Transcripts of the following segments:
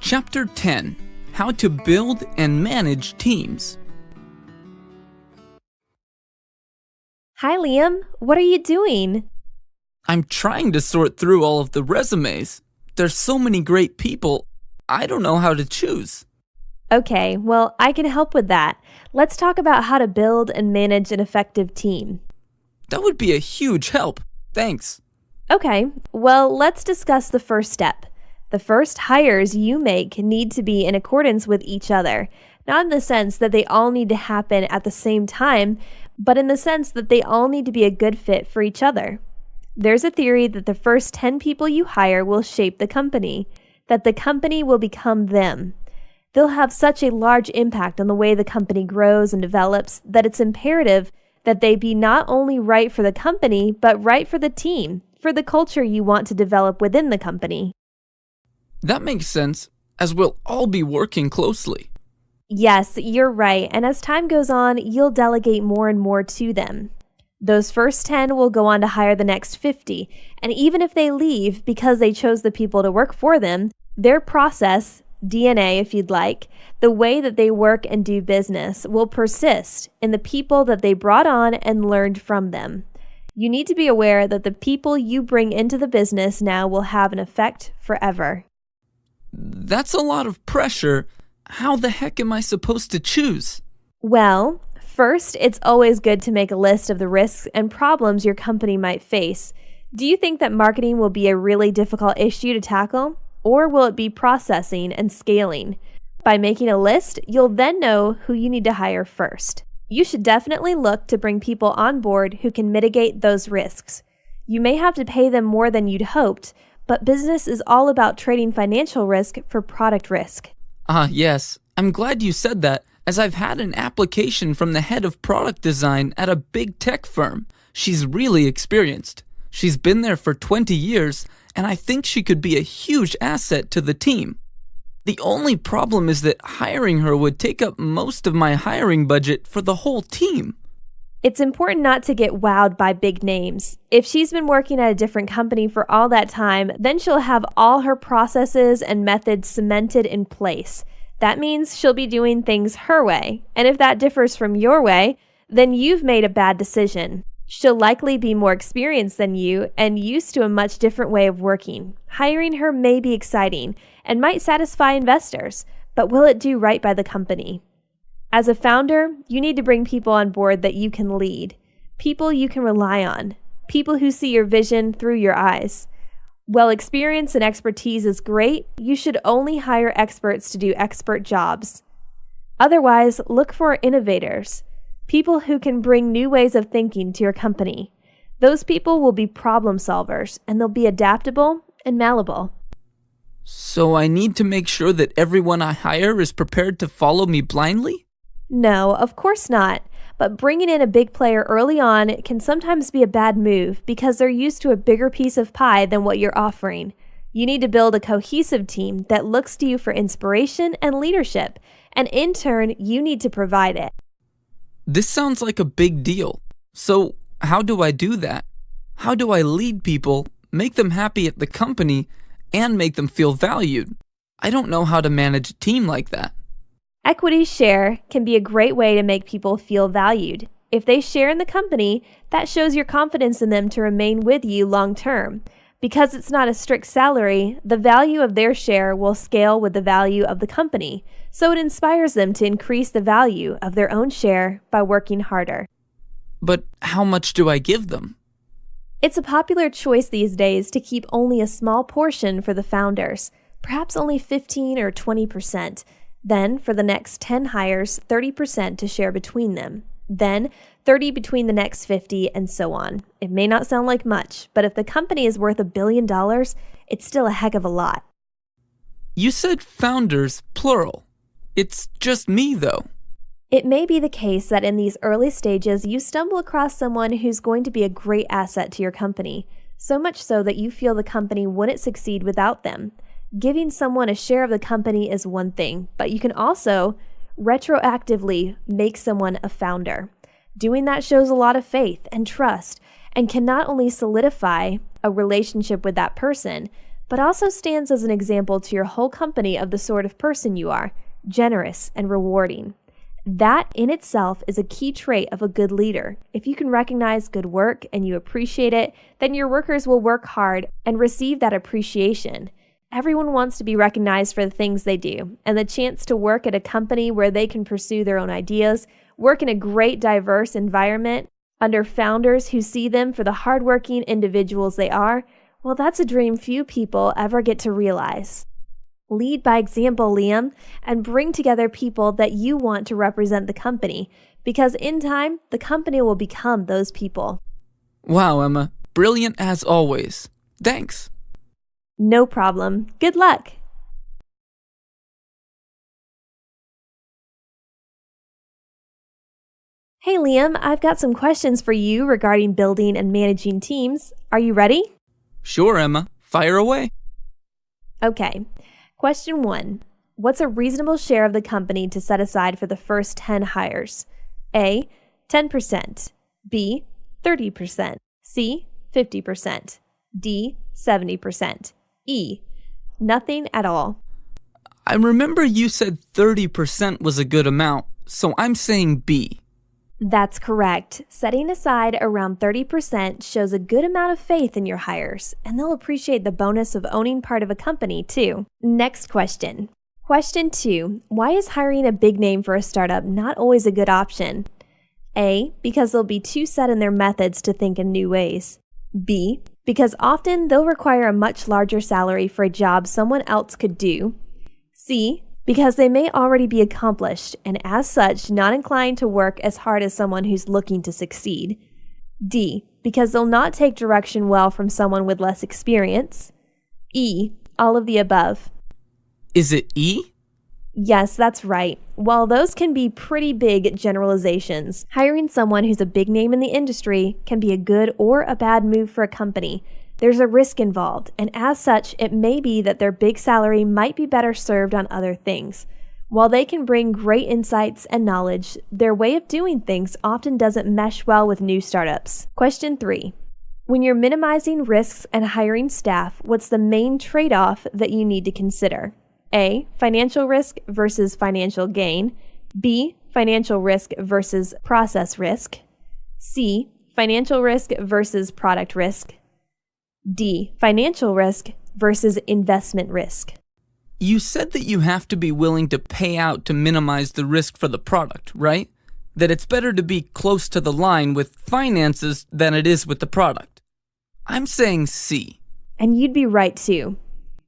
Chapter 10: How to Build and Manage Teams. Hi, Liam. What are you doing? I'm trying to sort through all of the resumes. There's so many great people, I don't know how to choose. Okay, well, I can help with that. Let's talk about how to build and manage an effective team. That would be a huge help. Thanks. Okay, well, let's discuss the first step. The first hires you make need to be in accordance with each other, not in the sense that they all need to happen at the same time, but in the sense that they all need to be a good fit for each other. There's a theory that the first 10 people you hire will shape the company, that the company will become them. They'll have such a large impact on the way the company grows and develops that it's imperative that they be not only right for the company, but right for the team, for the culture you want to develop within the company. That makes sense, as we'll all be working closely. Yes, you're right, and as time goes on, you'll delegate more and more to them. Those first 10 will go on to hire the next 50, and even if they leave because they chose the people to work for them, their process, DNA if you'd like, the way that they work and do business will persist in the people that they brought on and learned from them. You need to be aware that the people you bring into the business now will have an effect forever. That's a lot of pressure. How the heck am I supposed to choose? Well, first, it's always good to make a list of the risks and problems your company might face. Do you think that marketing will be a really difficult issue to tackle? Or will it be processing and scaling? By making a list, you'll then know who you need to hire first. You should definitely look to bring people on board who can mitigate those risks. You may have to pay them more than you'd hoped, but business is all about trading financial risk for product risk. Yes. I'm glad you said that, as I've had an application from the head of product design at a big tech firm. She's really experienced. She's been there for 20 years, and I think she could be a huge asset to the team. The only problem is that hiring her would take up most of my hiring budget for the whole team. It's important not to get wowed by big names. If she's been working at a different company for all that time, then she'll have all her processes and methods cemented in place. That means she'll be doing things her way. And if that differs from your way, then you've made a bad decision. She'll likely be more experienced than you and used to a much different way of working. Hiring her may be exciting and might satisfy investors, but will it do right by the company? As a founder, you need to bring people on board that you can lead, people you can rely on, people who see your vision through your eyes. While experience and expertise is great, you should only hire experts to do expert jobs. Otherwise, look for innovators, people who can bring new ways of thinking to your company. Those people will be problem solvers, and they'll be adaptable and malleable. So I need to make sure that everyone I hire is prepared to follow me blindly? No, of course not. But bringing in a big player early on can sometimes be a bad move because they're used to a bigger piece of pie than what you're offering. You need to build a cohesive team that looks to you for inspiration and leadership, and in turn, you need to provide it. This sounds like a big deal. So how do I do that? How do I lead people, make them happy at the company, and make them feel valued? I don't know how to manage a team like that. Equity share can be a great way to make people feel valued. If they share in the company, that shows your confidence in them to remain with you long term. Because it's not a strict salary, the value of their share will scale with the value of the company, so it inspires them to increase the value of their own share by working harder. But how much do I give them? It's a popular choice these days to keep only a small portion for the founders, perhaps only 15 or 20%. Then, for the next 10 hires, 30% to share between them. Then, 30 between the next 50, and so on. It may not sound like much, but if the company is worth $1 billion, it's still a heck of a lot. You said founders, plural. It's just me, though. It may be the case that in these early stages, you stumble across someone who's going to be a great asset to your company, so much so that you feel the company wouldn't succeed without them. Giving someone a share of the company is one thing, but you can also retroactively make someone a founder. Doing that shows a lot of faith and trust and can not only solidify a relationship with that person, but also stands as an example to your whole company of the sort of person you are, generous and rewarding. That in itself is a key trait of a good leader. If you can recognize good work and you appreciate it, then your workers will work hard and receive that appreciation. Everyone wants to be recognized for the things they do, and the chance to work at a company where they can pursue their own ideas, work in a great, diverse environment, under founders who see them for the hardworking individuals they are, well, that's a dream few people ever get to realize. Lead by example, Liam, and bring together people that you want to represent the company, because in time, the company will become those people. Wow, Emma. Brilliant as always. Thanks. No problem. Good luck. Hey, Liam, I've got some questions for you regarding building and managing teams. Are you ready? Sure, Emma. Fire away. Okay. Question 1. What's a reasonable share of the company to set aside for the first 10 hires? A, 10%. B, 30%. C, 50%. D, 70%. E, nothing at all. I remember you said 30% was a good amount, so I'm saying B. That's correct. Setting aside around 30% shows a good amount of faith in your hires, and they'll appreciate the bonus of owning part of a company, too. Next question. Question 2. Why is hiring a big name for a startup not always a good option? A, because they'll be too set in their methods to think in new ways. B, because often they'll require a much larger salary for a job someone else could do. C, because they may already be accomplished and as such not inclined to work as hard as someone who's looking to succeed. D, because they'll not take direction well from someone with less experience. E, all of the above. Is it E? Yes, that's right. While those can be pretty big generalizations, hiring someone who's a big name in the industry can be a good or a bad move for a company. There's a risk involved, and as such, it may be that their big salary might be better served on other things. While they can bring great insights and knowledge, their way of doing things often doesn't mesh well with new startups. Question 3. When you're minimizing risks and hiring staff, what's the main trade-off that you need to consider? A, financial risk versus financial gain. B, financial risk versus process risk. C, financial risk versus product risk. D, financial risk versus investment risk. You said that you have to be willing to pay out to minimize the risk for the product, right? That it's better to be close to the line with finances than it is with the product. I'm saying C. And you'd be right too.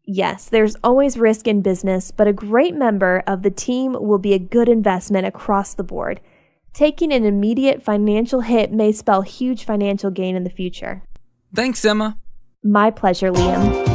Yes, there's always risk in business, but a great member of the team will be a good investment across the board. Taking an immediate financial hit may spell huge financial gain in the future. Thanks, Emma. My pleasure, Liam.